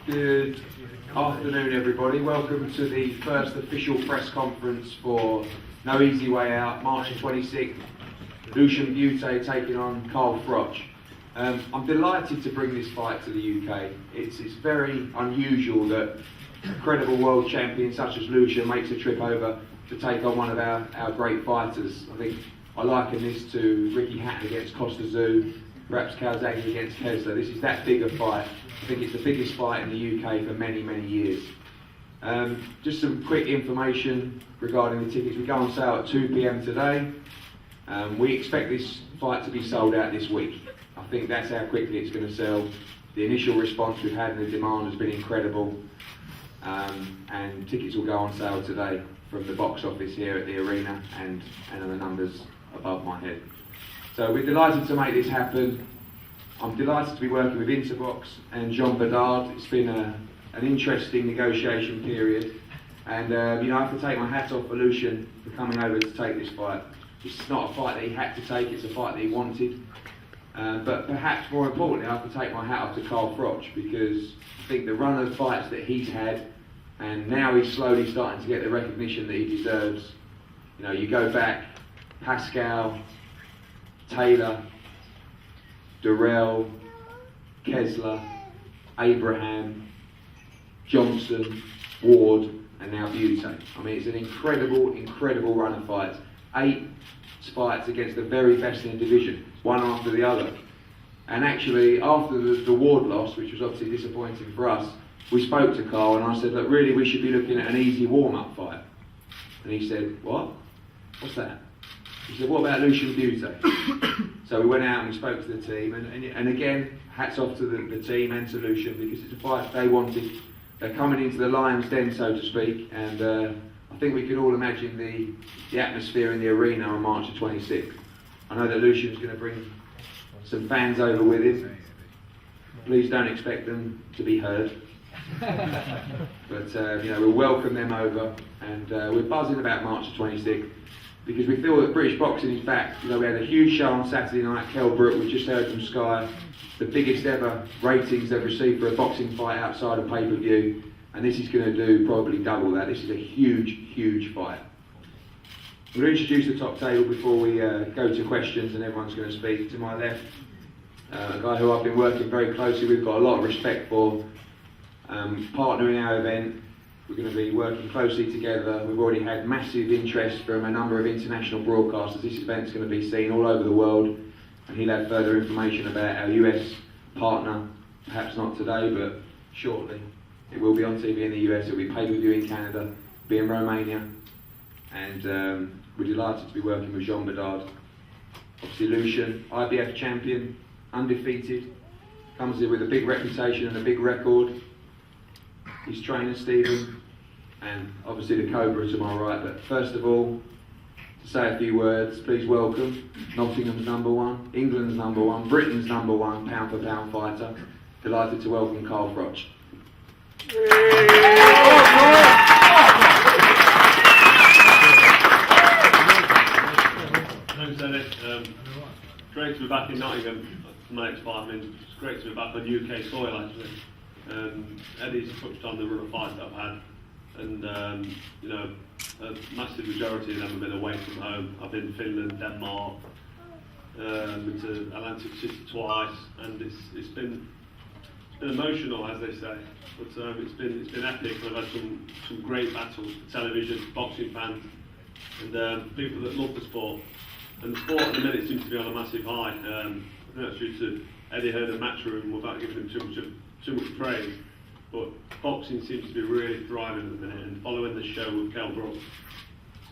Good afternoon, everybody. Welcome to the first official press conference for No Easy Way Out, March 26th. Lucian Bute taking on Carl Froch. I'm delighted to bring this fight to the UK. It's very unusual that a credible world champion such as Lucian makes a trip over to take on one of our great fighters. I think I liken this to Ricky Hatton against Costa Zoo, perhaps Calzaghe against Kesler. This is that big a fight. I think it's the biggest fight in the UK for many, many years. Just some quick information regarding the tickets. We go on sale at 2 PM today. We expect this fight to be sold out this week. I think that's how quickly it's going to sell. The initial response we've had and the demand has been incredible. And tickets will go on sale today from the box office here at the arena and on the numbers above my head. So we're delighted to make this happen. I'm delighted to be working with Interbox and Jean Bedard. It's been an interesting negotiation period, and I have to take my hat off for Lucian for coming over to take this fight. It's not a fight that he had to take, it's a fight that he wanted. But perhaps more importantly, I have to take my hat off to Carl Froch, because I think the run of fights that he's had, and now he's slowly starting to get the recognition that he deserves. You know, you go back, Pascal, Taylor, Durrell, Kesler, Abraham, Johnson, Ward, and now Bute. I mean, it's an incredible run of fights. 8 fights against the very best in the division, one after the other. And actually, after the Ward loss, which was obviously disappointing for us, we spoke to Carl and I said, look, really we should be looking at an easy warm-up fight. And he said, what? What's that? He said, what about Lucian Bute? So we went out and we spoke to the team, and again, hats off to the team and to Lucian, because it's a fight they wanted. They're coming into the lion's den, so to speak, and I think we can all imagine the atmosphere in the arena on March the 26th. I know that Lucian's going to bring some fans over with him. Please don't expect them to be heard. But we'll welcome them over, and we're buzzing about March the 26th. Because we feel that British boxing is back. You know, we had a huge show on Saturday night, Kelbrook, we just heard from Sky, the biggest ever ratings they've received for a boxing fight outside of pay-per-view, and this is going to do probably double that. This is a huge fight. I'm going to introduce the top table before we go to questions, and everyone's going to speak. To my left, a guy who I've been working very closely with, got a lot of respect for, partner in our event. We're going to be working closely together. We've already had massive interest from a number of international broadcasters. This event's going to be seen all over the world, and he'll have further information about our US partner, perhaps not today, but shortly. It will be on TV in the US, it'll be pay-per-view in Canada, be in Romania, and we're delighted to be working with Jean Bedard. Obviously Lucian, IBF champion, undefeated, comes in with a big reputation and a big record. His trainer Stephen, and obviously the Cobra to my right. But first of all, to say a few words, please welcome Nottingham's #1, England's #1, Britain's #1 pound for pound fighter. Delighted to welcome Carl Froch. Thanks, Eddie. Great to be back in Nottingham for the next 5 minutes. It's great to be back on UK soil, actually. Eddie's touched on the run of fights that I've had, and a massive majority of them have been away from home. I've been to Finland, Denmark, been to Atlantic City twice, and it's been emotional, as they say, but it's been epic. I've had some great battles for television, boxing fans, and people that love the sport. And the sport at the minute seems to be on a massive high. I think that's due to Eddie Hearn and Matchroom, without giving him too much praise, but boxing seems to be really thriving at the minute. And following the show with Kelbrook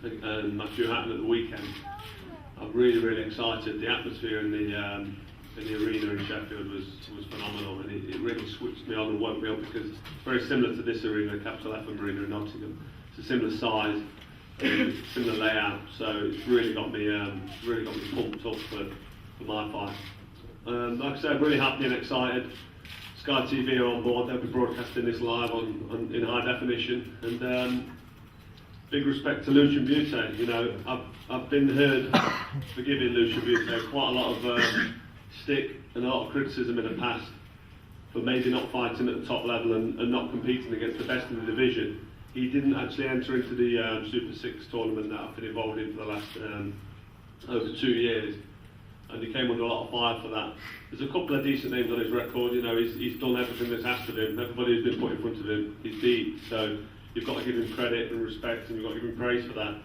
and Matthew Hatton at the weekend, I'm really excited. The atmosphere in the arena in Sheffield was phenomenal, and it really switched me on and woke me up, because it's very similar to this arena, Capital FM arena in Nottingham. It's a similar size, similar layout, so it's really got me pumped up for my fight. Like I said, I'm really happy and excited. Sky TV are on board. They'll be broadcasting this live in high definition, and big respect to Lucian Bute. You know, I've been heard for giving Lucian Bute quite a lot of stick and a lot of criticism in the past, for maybe not fighting at the top level and not competing against the best in the division, he didn't actually enter into the Super 6 tournament that I've been involved in for the last over 2 years, and he came under a lot of fire for that. There's a couple of decent names on his record. You know, he's done everything that's asked of him. Everybody who's been put in front of him, he's beat. So you've got to give him credit and respect, and you've got to give him praise for that.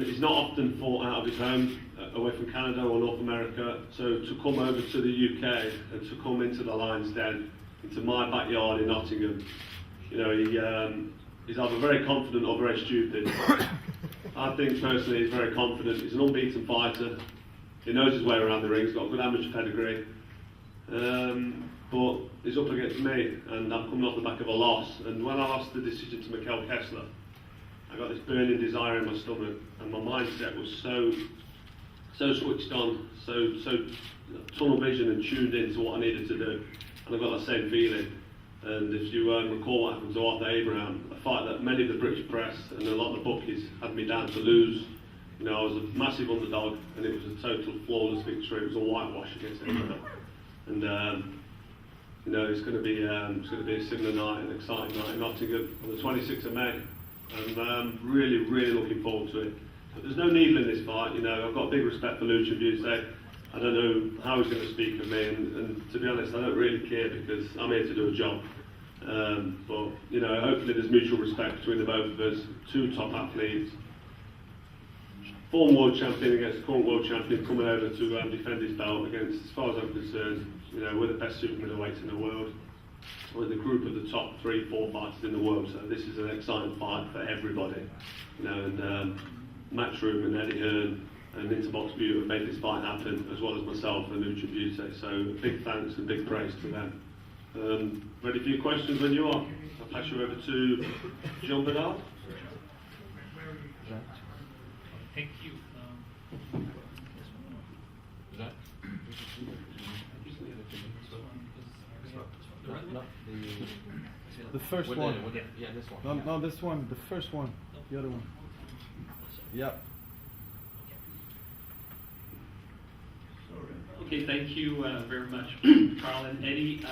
He's not often fought out of his home, away from Canada or North America. So to come over to the UK and to come into the Lion's Den, into my backyard in Nottingham, you know, he's either very confident or very stupid. I think personally he's very confident. He's an unbeaten fighter. He knows his way around the ring. He's got a good amateur pedigree. But he's up against me, and I'm coming off the back of a loss. And when I lost the decision to Mikel Kessler, I got this burning desire in my stomach, and my mindset was so switched on, so tunnel vision and tuned into what I needed to do. And I got that same feeling. And if you recall what happened to Arthur Abraham, a fight that many of the British press and a lot of the bookies had me down to lose. You know, I was a massive underdog, and it was a total flawless victory. It was a whitewash against everybody. And you know, it's going to be a similar night, an exciting night in Nottingham on the 26th of May. And I'm really looking forward to it. But there's no needle in this fight. You know, I've got big respect for Lucian Bute. I don't know how he's going to speak of me, and to be honest, I don't really care because I'm here to do a job. But you know, hopefully there's mutual respect between the both of us. Two top athletes, former world champion against current world champion coming over to defend his belt against, as far as I'm concerned, you know, we're the best super middleweights in the world. We're the group of the top 3-4 fighters in the world, so this is an exciting fight for everybody. You know, and Matchroom and Eddie Hearn and Interbox Bute have made this fight happen, as well as myself and Lucian Bute. So big thanks and big praise to them. Ready for your questions when you are? I'll pass you over to Jean Bernard. Thank you. The first one. Yeah, this one. No, this one. The first one. The other one. Yep. Okay, thank you very much, Carl and Eddie.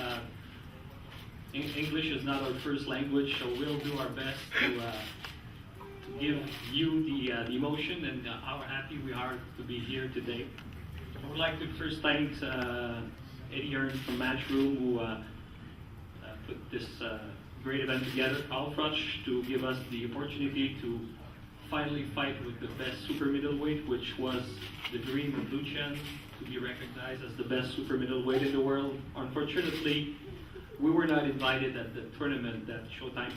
English is not our first language, so we'll do our best to give you the emotion and how happy we are to be here today. I would like to first thank Eddie Hearn from Matchroom, who put this great event together, Carl Froch, to give us the opportunity to finally fight with the best super middleweight, which was the dream of Lucian, to be recognized as the best super middleweight in the world. Unfortunately, we were not invited at the tournament that Showtime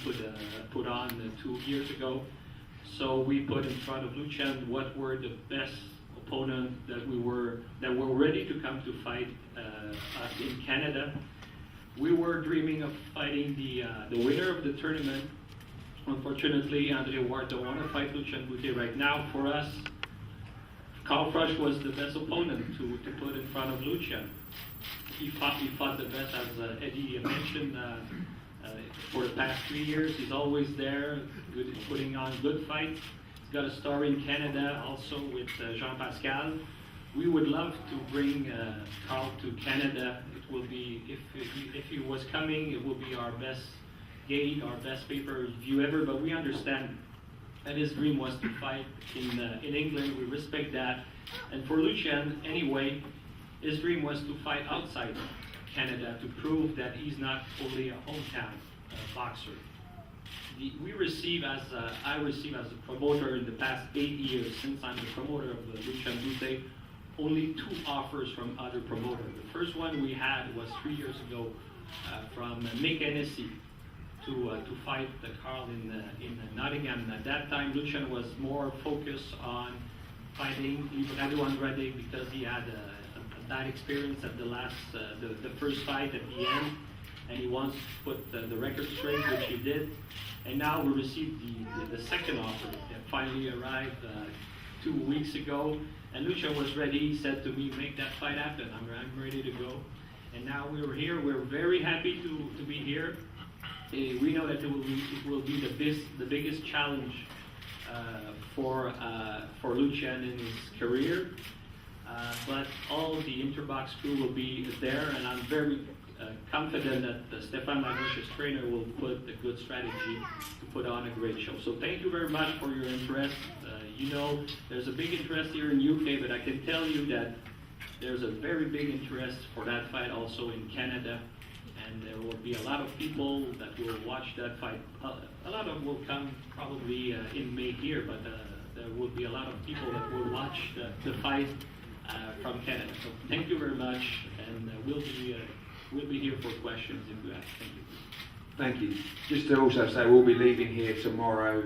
put on 2 years ago. So we put in front of Lucian what were the best opponents that were ready to come to fight us in Canada. We were dreaming of fighting the winner of the tournament. Unfortunately, Andre Ward don't want to fight Lucian Bute right now. For us, Carl Froch was the best opponent to put in front of Lucian. He fought the best, as Eddie mentioned, for the past 3 years. He's always there, putting on good fights. He's got a story in Canada also with Jean-Pascal. We would love to bring Carl to Canada. It will be, if he was coming, it will be our best gate, our best pay-per-view ever, but we understand that his dream was to fight in England. We respect that. And for Lucian, anyway, his dream was to fight outside Canada to prove that he's not only a hometown boxer. I receive as a promoter in the past 8 years, since I'm the promoter of the Lucian Bute, only 2 offers from other promoters. The first one we had was 3 years ago from Mick Hennessy to fight Carl in Nottingham. At that time, Lucian was more focused on fighting Librado Andrade because he had a bad experience at the first fight at the end, and he wants to put the record straight, which he did. And now we received the second offer that finally arrived 2 weeks ago, and Lucian was ready. He said to me, "Make that fight happen. I'm ready to go." And now we're here. We're very happy to be here. We know that it will be the biggest challenge for Lucian in his career. But all the Interbox crew will be there, and I'm very confident that Stefan Larouche's trainer will put a good strategy to put on a great show. So thank you very much for your interest. You know, there's a big interest here in UK, but I can tell you that there's a very big interest for that fight also in Canada, and there will be a lot of people that will watch that fight. A lot of them will come probably in May here, but there will be a lot of people that will watch the fight from Canada. So thank you very much, and we'll be here for questions if you have. Thank you. Thank you. Just to also say, we'll be leaving here tomorrow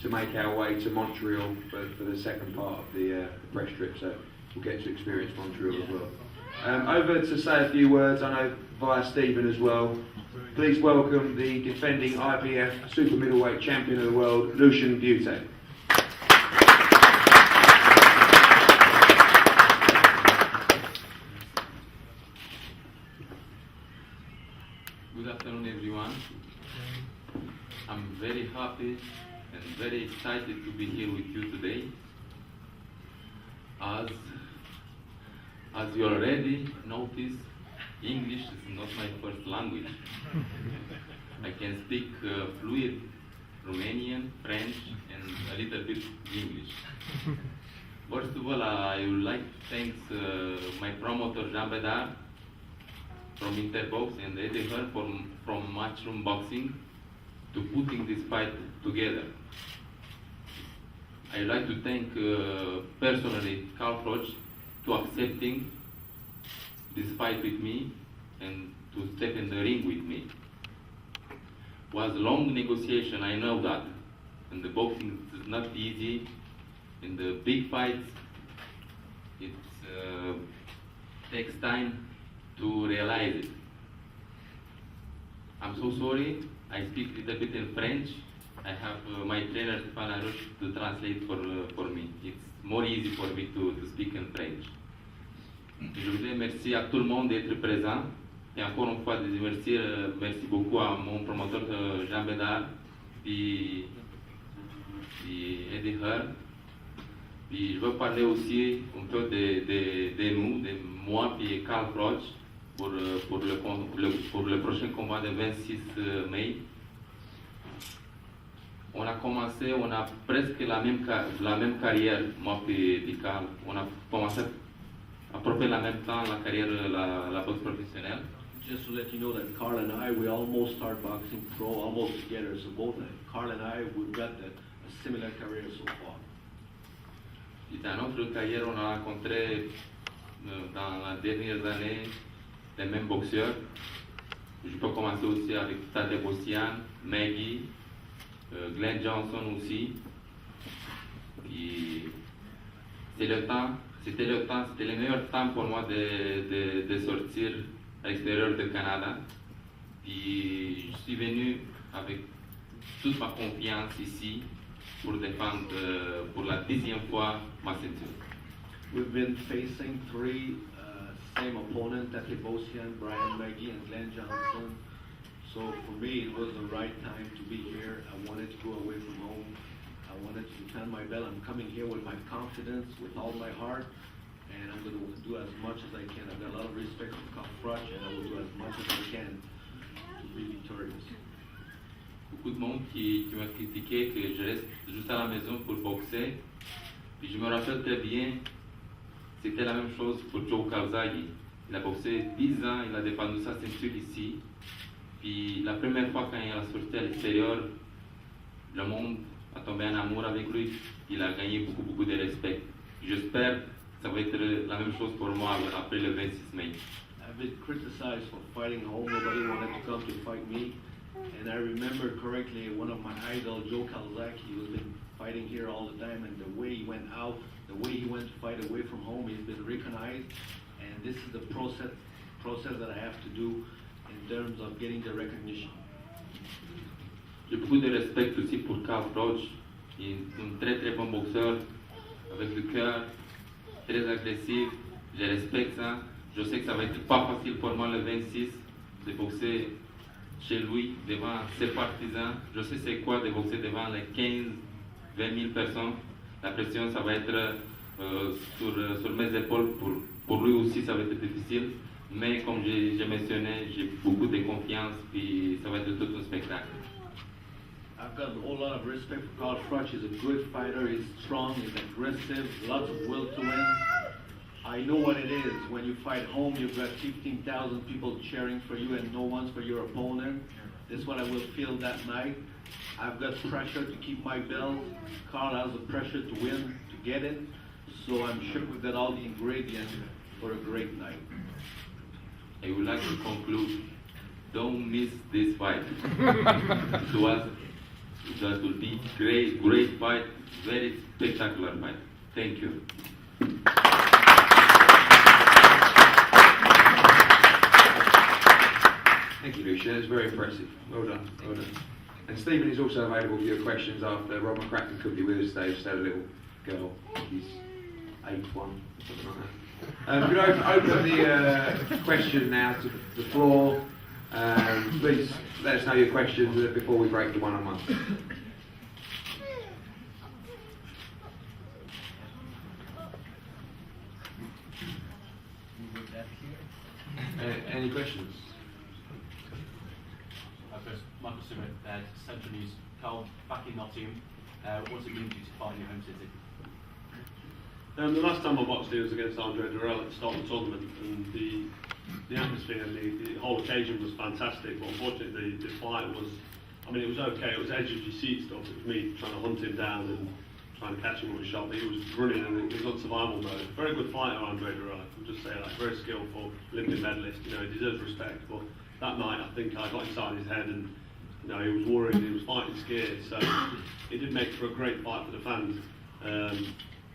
to make our way to Montreal for the second part of the press trip, so we'll get to experience Montreal as well. Over to say a few words, I know via Stephen as well. Please welcome the defending IBF super middleweight champion of the world, Lucian Bute. Good afternoon, everyone. I'm very happy and very excited to be here with you today. As you already noticed, English is not my first language. I can speak fluent Romanian, French, and a little bit English. First of all, I would like to thank my promoter Jean Bedard from Interbox and Eddie Hearn from Matchroom Boxing to putting this fight together. I would like to thank personally Carl Froch to accepting this fight with me and to step in the ring with me. It was a long negotiation, I know that. And the boxing is not easy. In the big fights, it takes time to realize it. I'm so sorry, I speak a little bit in French. I have my trainer Stefan Larouche to translate for me. It's more easy for me to speak in French. Je voudrais merci à tout le monde d'être présent. Et encore une fois, merci beaucoup à mon promoteur Jean Bedard, puis Eddie Hearn. Puis je veux parler aussi un peu de nous, de moi et Carl Froch pour le prochain combat de 26 mai. On a commencé, on a presque la même carrière, moi et Carl. On a commencé à peu près la même temps la carrière, la boxe professionnelle. Just to let you know that Carl and I, we almost start boxing pro almost together. So both Carl and I, we've got a similar career so far. Et dans notre carrière, on a rencontré dans les dernières années les mêmes boxeurs. Je peux commencer aussi avec Tadej Bossian, Maggie, Glenn Johnson aussi. Et c'était le meilleur temps pour moi de sortir à l'extérieur du Canada. Et je suis venu avec toute ma confiance ici pour défendre pour la 10e fois ma ceinture. We've been facing three same opponents, Tadej Bossian, Brian Maggie, and Glenn Johnson. So for me, it was the right time to be here. I wanted to go away from home. I wanted to defend my belt. I'm coming here with my confidence, with all my heart, and I'm going to do as much as I can. I've got a lot of respect for Carl Froch, and I will do as much as I can to be victorious. Beaucoup de monde qui m'a critiqué que je reste juste à la maison pour boxer. Puis je me rappelle très bien, c'était la même chose pour Joe Calzaghe. Il a boxé 10 ans, il a défendu sa ceinture ici. Puis la première fois quand il a sorti à l'extérieur, le monde a tombé en amour avec lui. Il a gagné beaucoup de respect. J'espère que ça va être la même chose pour moi après le 26 mai. I've been criticized for fighting home. Nobody wanted to come to fight me. And I remember correctly, one of my idols, Joe Calzaghe, he was been fighting here all the time, and the way he went out, the way he went to fight away from home, he's been recognized. And this is the process that I have to do in terms of getting the recognition. J'ai beaucoup de respect aussi pour Carl Froch. Il est un très bon boxeur, avec le cœur, très agressif. Je respecte ça. Je sais que ça va être pas facile pour moi le 26 de boxer chez lui, devant ses partisans. Je sais c'est quoi de boxer devant les 15-20 000 personnes. La pression, ça va être sur mes épaules. Pour lui aussi, ça va être difficile. Mais comme j'ai mentionné, j'ai beaucoup de confiance, puis ça va être tout un spectacle. I've got a whole lot of respect for Carl Froch. He's a good fighter. He's strong. He's aggressive. Lots of will to win. I know what it is. When you fight home, you've got 15,000 people cheering for you and no one's for your opponent. This is what I will feel that night. I've got pressure to keep my belt. Carl has the pressure to win, to get it. So I'm sure we've got all the ingredients for a great night. I would like to conclude. Don't miss this fight. That will be great fight, very spectacular fight. Thank you. Thank you, Lucian. It's very impressive. Well done. Well done. And Stephen is also available for your questions after. Rob McCracken could be with us today. Just had a little girl. He's 8'1", something like that. We're going to open the question now to the floor. Please let us know your questions before we break the one-on-one. Any questions? First, Michael Summit, Central News. Carl, back in Nottingham, what's it mean to you to fight in your home city? The last time I boxed here was against Andre Durrell at the start of the tournament, and the atmosphere and the whole occasion was fantastic, but unfortunately the fight was, I mean, it was okay, it was edge of your seat stuff. It was me trying to hunt him down and trying to catch him with a shot, but he was running and he was on survival mode. Very good fighter, Andre Durrell, I'll just say that, very skillful, Olympic medalist, you know, he deserves respect, but that night I think I got inside his head and, you know, he was worried, he was fighting scared, so it did make for a great fight for the fans.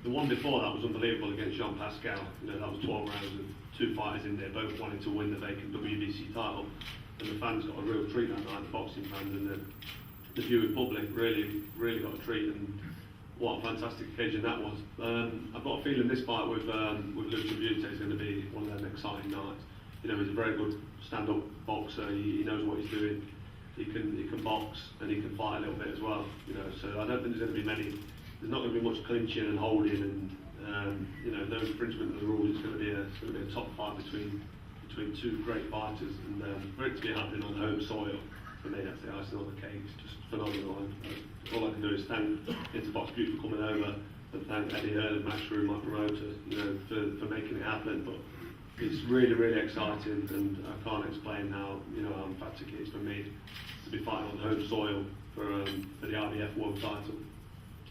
The one before that was unbelievable against Jean Pascal. You know, that was 12 rounds and two fighters in there, both wanting to win the vacant WBC title. And the fans got a real treat that night, the boxing fans, and the viewing public really got a treat. And what a fantastic occasion that was. I've got a feeling this fight with Lucian Bute is going to be one of them exciting nights. You know, he's a very good stand-up boxer. He knows what he's doing. He can box and he can fight a little bit as well. You know, so I don't think there's going to be many. There's not going to be much clinching and holding, and you know, no infringement of the rules. It's going to be a top fight between two great fighters, and for it to be happening on home soil, for me, that's the icing on the cake. It's just phenomenal. And all I can do is thank Interbox Bute for coming over, and thank Eddie Hearn and Matchroom, my promoter, you know, for making it happen. But it's really exciting, and I can't explain how emphatic it is for me to be fighting on home soil for the IBF World Title.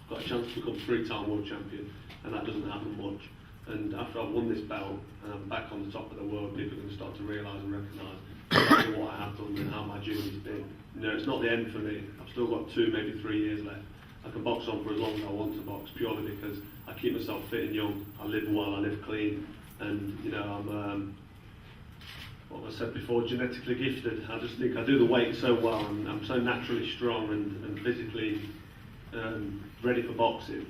Got a chance to become 3-time world champion, and that doesn't happen much. And after I've won this belt and I'm back on the top of the world, people are going to start to realise and recognise exactly what I have done and how my journey's been. You know, it's not the end for me. I've still got 2, maybe 3 years left. I can box on for as long as I want to box, purely because I keep myself fit and young. I live well, I live clean, and you know, I'm what I said before, genetically gifted. I just think I do the weight so well, and I'm so naturally strong and physically ready for boxing.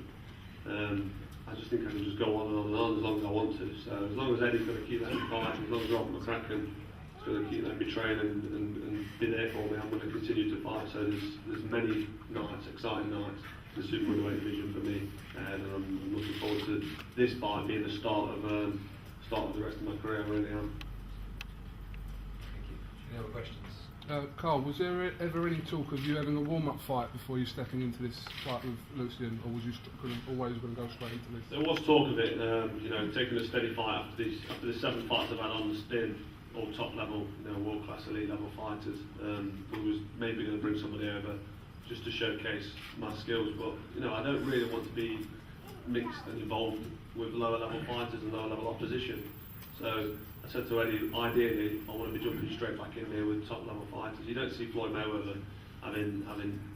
I just think I can just go on and on and on as long as I want to. So as long as Eddie's going to keep letting me fight, as long as Rob McCracken is going to keep letting me train and be there for me, I'm going to continue to fight. So there's many nights, exciting nights, the super middleweight division for me, and I'm looking forward to this fight being the start of the rest of my career. I really am. Thank you. Any other questions? Carl, was there ever any talk of you having a warm-up fight before you stepping into this fight with Lucian, or was you always going to go straight into this? There was talk of it, you know, taking a steady fight after the 7 fights I've had on the spin, all top level, you know, world-class elite level fighters. We was maybe going to bring somebody over just to showcase my skills, but you know, I don't really want to be mixed and involved with lower level fighters and lower level opposition. So I said to Eddie, ideally, I want to be jumping straight back in there with top level fighters. You don't see Floyd Mayweather having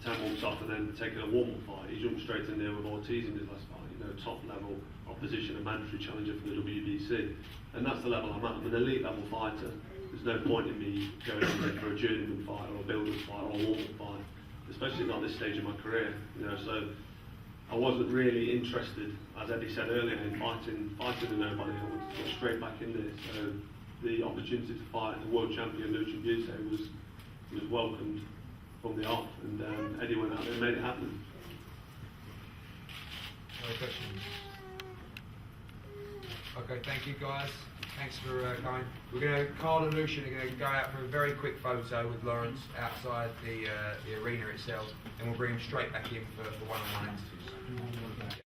10 walks off and then taking a warm-up fight. He jumped straight in there with Ortiz in his last fight, you know, top level opposition, a mandatory challenger for the WBC. And that's the level I'm at. I'm an elite level fighter. There's no point in me going in there for a journeyman fight or a builder's fight or a warm-up fight, especially not at this stage of my career. You know, so I wasn't really interested, as Eddie said earlier, in fighting with nobody. I wanted to get straight back in there. So the opportunity to fight the world champion Lucian Bute was welcomed from the off, and Eddie went out there and made it happen. Other questions? Okay, thank you guys. Thanks for coming. We're going to, Carl and Lucian are going to go out for a very quick photo with Lawrence outside the arena itself, and we'll bring him straight back in for one-on-one interviews.